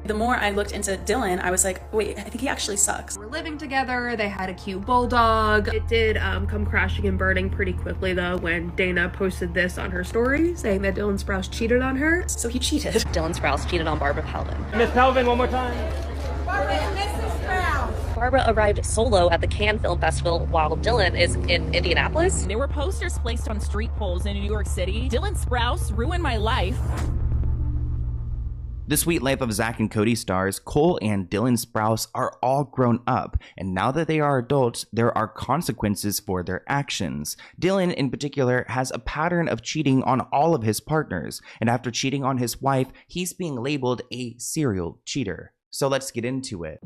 The more I looked into Dylan, I was like, wait, I think he actually sucks. We're living together, they had a cute bulldog. It did come crashing and burning pretty quickly though when Dana posted this on her story saying that Dylan Sprouse cheated on her. So he cheated. Dylan Sprouse cheated on Barbara Palvin. Miss Palvin, one more time. Barbara arrived solo at the Cannes Film Festival while Dylan is in Indianapolis. There were posters placed on street poles in New York City. Dylan Sprouse ruined my life. The Suite Life of Zack and Cody stars Cole and Dylan Sprouse are all grown up, and now that they are adults, there are consequences for their actions. Dylan, in particular, has a pattern of cheating on all of his partners, and after cheating on his wife, he's being labeled a serial cheater. So let's get into it.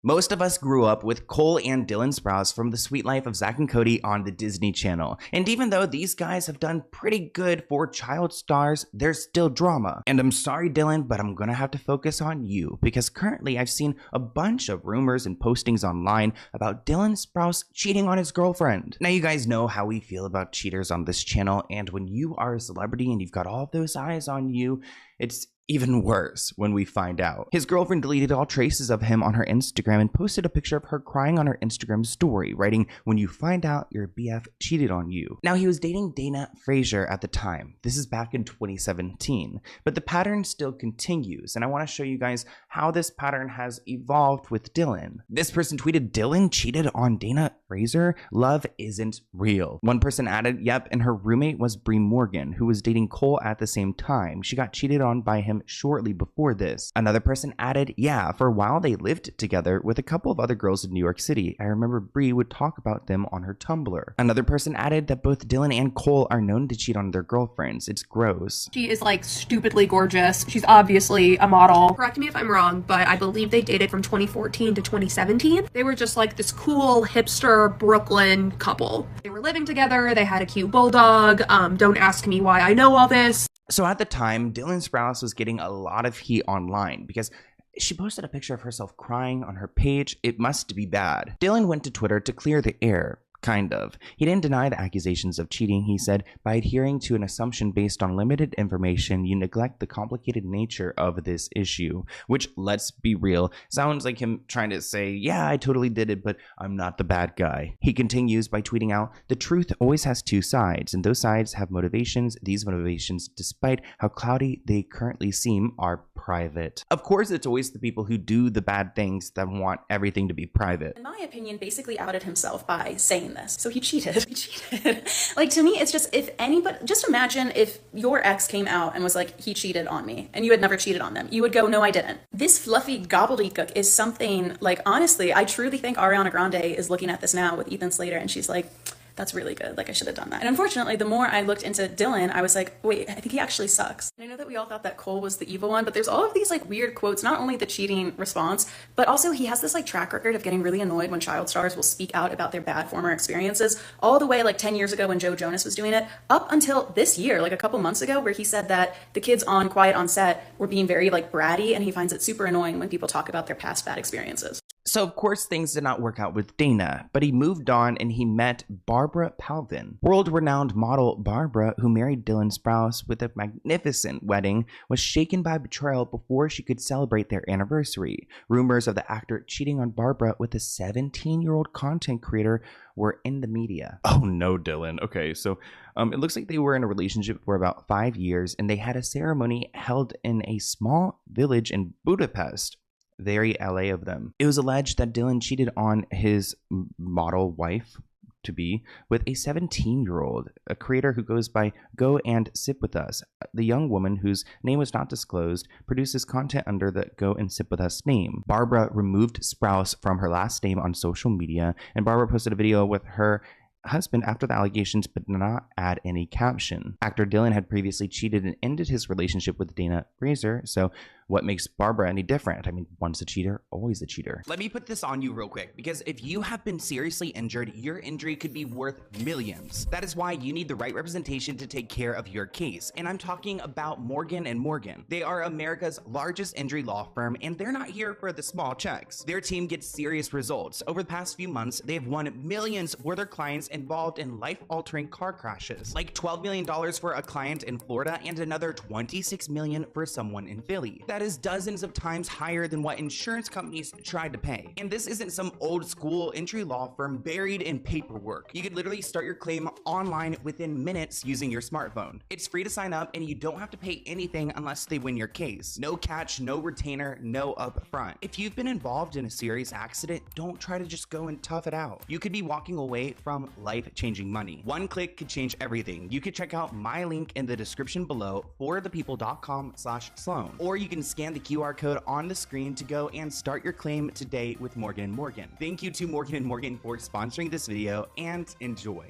Most of us grew up with Cole and Dylan Sprouse from The Suite Life of Zack and Cody on the Disney Channel. And even though these guys have done pretty good for child stars, there's still drama. And I'm sorry, Dylan, but I'm gonna have to focus on you because currently I've seen a bunch of rumors and postings online about Dylan Sprouse cheating on his girlfriend. Now you guys know how we feel about cheaters on this channel, and when you are a celebrity and you've got all of those eyes on you, it's even worse when we find out. His girlfriend deleted all traces of him on her Instagram and posted a picture of her crying on her Instagram story, writing, "When you find out your BF cheated on you." Now, he was dating Dana Frazier at the time. This is back in 2017, but the pattern still continues, and I want to show you guys how this pattern has evolved with Dylan. This person tweeted, "Dylan cheated on Dana Frazier? Love isn't real." One person added, "Yep, and her roommate was Bree Morgan, who was dating Cole at the same time. She got cheated on by him shortly before this." Another person added, "Yeah, for a while they lived together with a couple of other girls in New York City. I remember Bree would talk about them on her Tumblr." Another person added that both Dylan and Cole are known to cheat on their girlfriends. It's gross. She is like stupidly gorgeous. She's obviously a model. Correct me if I'm wrong, but I believe they dated from 2014 to 2017. They were just like this cool hipster Brooklyn couple. They were living together, they had a cute bulldog. Don't ask me why I know all this. So at the time, Dylan Sprouse was getting a lot of heat online because she posted a picture of herself crying on her page. It must be bad. Dylan went to Twitter to clear the air. Kind of. He didn't deny the accusations of cheating. He said, "By adhering to an assumption based on limited information, you neglect the complicated nature of this issue." Which, let's be real, sounds like him trying to say, "Yeah, I totally did it, but I'm not the bad guy." He continues by tweeting out, "The truth always has two sides, and those sides have motivations. These motivations, despite how cloudy they currently seem, are private." Of course, it's always the people who do the bad things that want everything to be private. In my opinion, basically outed himself by saying this. So he cheated. He cheated. Like, to me, it's just, if anybody, just imagine if your ex came out and was like, "He cheated on me," and you had never cheated on them. You would go, "No, I didn't." This fluffy gobbledygook is something, like, honestly, I truly think Ariana Grande is looking at this now with Ethan Slater and she's like, "That's really good. Like, I should have done that." And unfortunately, the more I looked into Dylan, I was like, wait, I think he actually sucks. And I know that we all thought that Cole was the evil one, but there's all of these like weird quotes, not only the cheating response, but also he has this like track record of getting really annoyed when child stars will speak out about their bad former experiences, all the way like 10 years ago when Joe Jonas was doing it, up until this year, like a couple months ago, where he said that the kids on Quiet on Set were being very like bratty, and he finds it super annoying when people talk about their past bad experiences. So of course things did not work out with Dana, but he moved on and he met Barbara Palvin. World-renowned model Barbara, who married Dylan Sprouse with a magnificent wedding, was shaken by betrayal before she could celebrate their anniversary. Rumors of the actor cheating on Barbara with a 17-year-old content creator were in the media. Oh no, Dylan. Okay, so it looks like they were in a relationship for about 5 years, and they had a ceremony held in a small village in Budapest. Very LA of them. It was alleged that Dylan cheated on his model wife to be with a 17-year-old, a creator who goes by Go and Sip With Us. The young woman, whose name was not disclosed, produces content under the Go and Sip With Us name. Barbara removed Sprouse from her last name on social media, and Barbara posted a video with her husband after the allegations, but did not add any caption. Actor Dylan had previously cheated and ended his relationship with Dana Frazier, so what makes Barbara any different? I mean, once a cheater, always a cheater. Let me put this on you real quick, because if you have been seriously injured, your injury could be worth millions. That is why you need the right representation to take care of your case. And I'm talking about Morgan & Morgan. They are America's largest injury law firm, and they're not here for the small checks. Their team gets serious results. Over the past few months, they have won millions for their clients involved in life-altering car crashes, like $12 million for a client in Florida and another $26 million for someone in Philly. That is dozens of times higher than what insurance companies tried to pay. And this isn't some old school entry law firm buried in paperwork. You could literally start your claim online within minutes using your smartphone. It's free to sign up and you don't have to pay anything unless they win your case. No catch, no retainer, no upfront. If you've been involved in a serious accident, don't try to just go and tough it out. You could be walking away from life-changing money. One click could change everything. You could check out my link in the description below, forthepeople.com/Sloan, or you can scan the QR code on the screen to go and start your claim today with Morgan & Morgan. Thank you to Morgan & Morgan for sponsoring this video, and enjoy.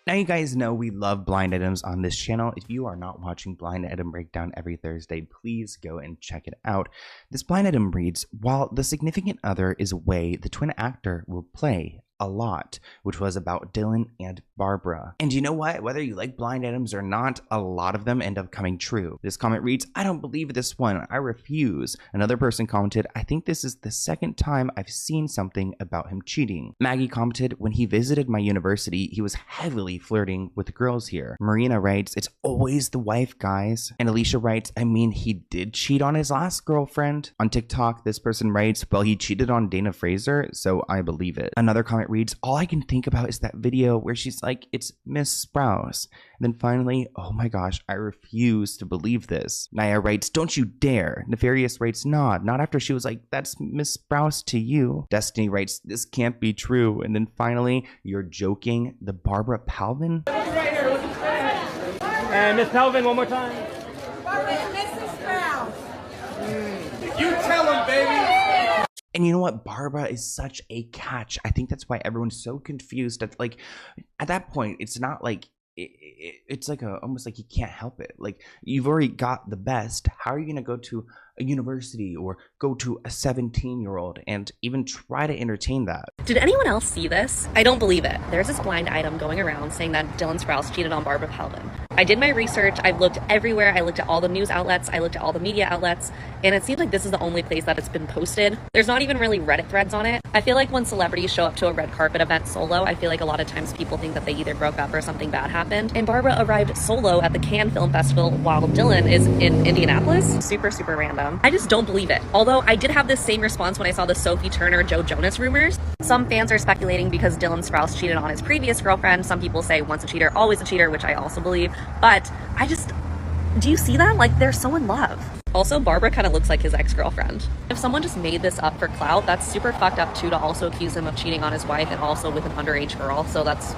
Now you guys know we love blind items on this channel. If you are not watching Blind Item Breakdown every Thursday, please go and check it out. This blind item reads, while the significant other is away, the twin actor will play a lot, which was about Dylan and Barbara. And you know what? Whether you like blind items or not, a lot of them end up coming true. This comment reads, I don't believe this one. I refuse. Another person commented, I think this is the second time I've seen something about him cheating. Maggie commented, when he visited my university, he was heavily flirting with the girls here. Marina writes, it's always the wife, guys. And Alicia writes, I mean, he did cheat on his last girlfriend. On TikTok, this person writes, well, he cheated on Dana Fraser, so I believe it. Another comment reads, all I can think about is that video where she's like, it's Miss Sprouse. And then finally, oh my gosh, I refuse to believe this. Naya writes, don't you dare. Nefarious writes, nah, not after she was like, that's Miss Sprouse to you. Destiny writes, this can't be true. And then finally, you're joking, the Barbara Palvin? And Miss Palvin, one more time. Mrs. Sprouse. You tell him, baby. And you know what? Barbara is such a catch. I think that's why everyone's so confused. At that point, it's not like it's like almost like you can't help it. Like, you've already got the best. How are you gonna go to a university or go to a 17-year-old and even try to entertain that? Did anyone else see this? I don't believe it. There's this blind item going around saying that Dylan Sprouse cheated on Barbara Palvin. I did my research. I've looked everywhere. I looked at all the news outlets. I looked at all the media outlets. And it seems like this is the only place that it's been posted. There's not even really Reddit threads on it. I feel like when celebrities show up to a red carpet event solo, I feel like a lot of times people think that they either broke up or something bad happened. And Barbara arrived solo at the Cannes Film Festival while Dylan is in Indianapolis. Super, super random. I just don't believe it. Although I did have this same response when I saw the Sophie Turner, Joe Jonas rumors. Some fans are speculating because Dylan Sprouse cheated on his previous girlfriend. Some people say once a cheater, always a cheater, which I also believe. But do you see that? Like, they're so in love. Also, Barbara kind of looks like his ex-girlfriend. If someone just made this up for clout, that's super fucked up too, to also accuse him of cheating on his wife and also with an underage girl. So that's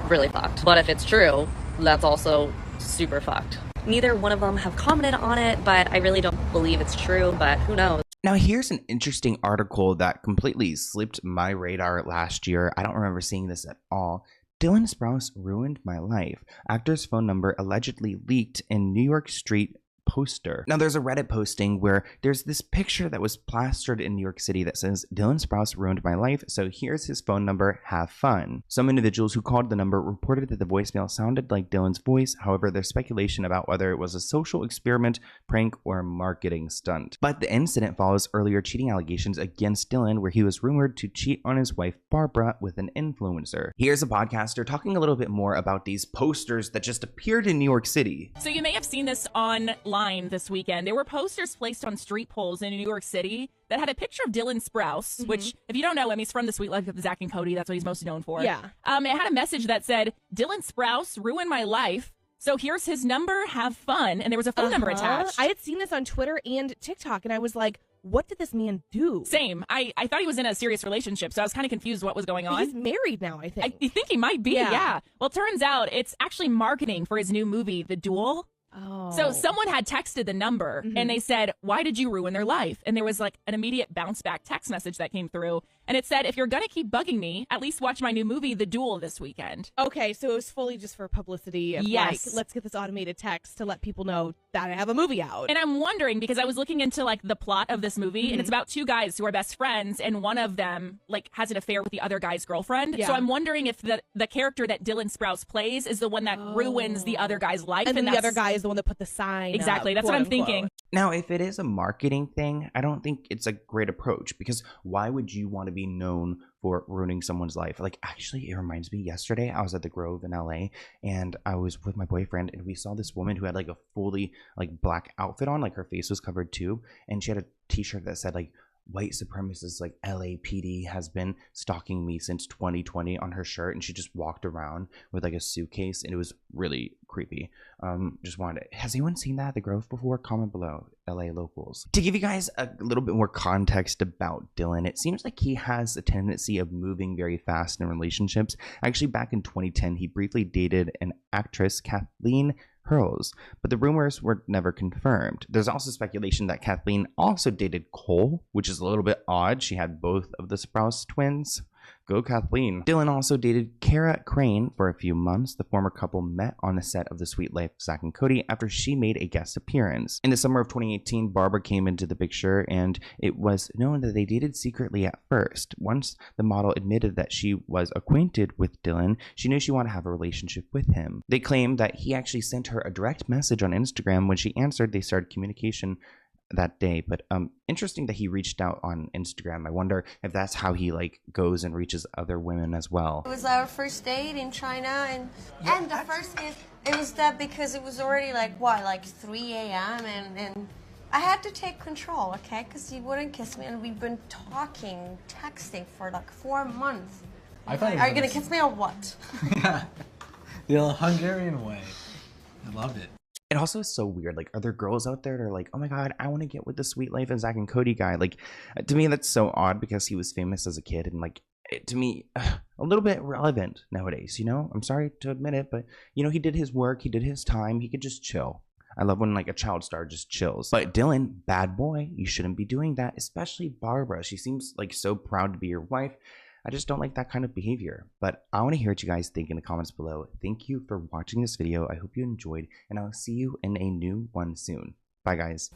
really fucked. But if it's true, that's also super fucked. Neither one of them have commented on it, but I really don't believe it's true, but who knows? Now, here's an interesting article that completely slipped my radar last year. I don't remember seeing this at all. Dylan Sprouse ruined my life. Actor's phone number allegedly leaked in New York Street poster. Now, there's a Reddit posting where there's this picture that was plastered in New York City that says, Dylan Sprouse ruined my life, so here's his phone number, have fun. Some individuals who called the number reported that the voicemail sounded like Dylan's voice. However, there's speculation about whether it was a social experiment, prank, or marketing stunt. But the incident follows earlier cheating allegations against Dylan, where he was rumored to cheat on his wife Barbara with an influencer. Here's a podcaster talking a little bit more about these posters that just appeared in New York City. So you may have seen this online this weekend. There were posters placed on street poles in New York City that had a picture of Dylan Sprouse, which, if you don't know him, he's from The Sweet Life of Zach and Cody. That's what he's most known for. Yeah. It had a message that said, Dylan Sprouse ruined my life, so here's his number, have fun. And there was a phone number attached. I had seen this on Twitter and TikTok, and I was like, what did this man do? Same. I thought he was in a serious relationship, so I was kind of confused what was going on. He's married now, I think. I think he might be, yeah. Well, turns out it's actually marketing for his new movie, The Duel. Oh. So someone had texted the number and they said, why did you ruin their life? And there was like an immediate bounce back text message that came through. And it said, if you're going to keep bugging me, at least watch my new movie, The Duel, this weekend. Okay, so it was fully just for publicity. Of Yes. Like, let's get this automated text to let people know that I have a movie out. And I'm wondering, because I was looking into like the plot of this movie, and it's about two guys who are best friends, and one of them like has an affair with the other guy's girlfriend. Yeah. So I'm wondering if the character that Dylan Sprouse plays is the one that ruins the other guy's life. And then the other guy is the one that put the sign Exactly. up, That's what I'm quote, thinking. unquote. Now, if it is a marketing thing, I don't think it's a great approach, because why would you want to be known for ruining someone's life. Like, actually, it reminds me, yesterday I was at the Grove in LA and I was with my boyfriend and we saw this woman who had like a fully like black outfit on, like her face was covered too, and she had a t-shirt that said like white supremacists like LAPD has been stalking me since 2020 on her shirt, and she just walked around with like a suitcase and it was really creepy. Just wanted to, has anyone seen that at the Grove before? Comment below, LA locals. To give you guys a little bit more context about Dylan, it seems like he has a tendency of moving very fast in relationships. Actually, back in 2010 he briefly dated an actress, Kathleen Hurls, but the rumors were never confirmed. There's also speculation that Kathleen also dated Cole, which is a little bit odd. She had both of the Sprouse twins. Go Kathleen. Dylan also dated Kara Crane for a few months. The former couple met on the set of The Sweet Life of Zack and Cody after she made a guest appearance. In the summer of 2018, Barbara came into the picture and it was known that they dated secretly at first. Once the model admitted that she was acquainted with Dylan, she knew she wanted to have a relationship with him. They claimed that he actually sent her a direct message on Instagram. When she answered, they started communication that day. But interesting that he reached out on Instagram. I wonder if that's how he like goes and reaches other women as well. It was our first date in China, and the first thing, it was that because it was already like what, like 3 a.m. and I had to take control, okay, because he wouldn't kiss me, and we've been talking, texting for like 4 months. I thought Are you gonna kiss me or what? The Hungarian way. I love it. It also is so weird. Like, are there girls out there that are like, oh my god, I want to get with the Sweet Life of Zack and Cody guy? Like, to me, that's so odd because he was famous as a kid, and like, to me, a little bit relevant nowadays, you know? I'm sorry to admit it, but you know, he did his work, he did his time, he could just chill. I love when like a child star just chills. But Dylan, bad boy, you shouldn't be doing that, especially Barbara. She seems like so proud to be your wife. I just don't like that kind of behavior. But I want to hear what you guys think in the comments below. Thank you for watching this video. I hope you enjoyed, and I'll see you in a new one soon. Bye, guys.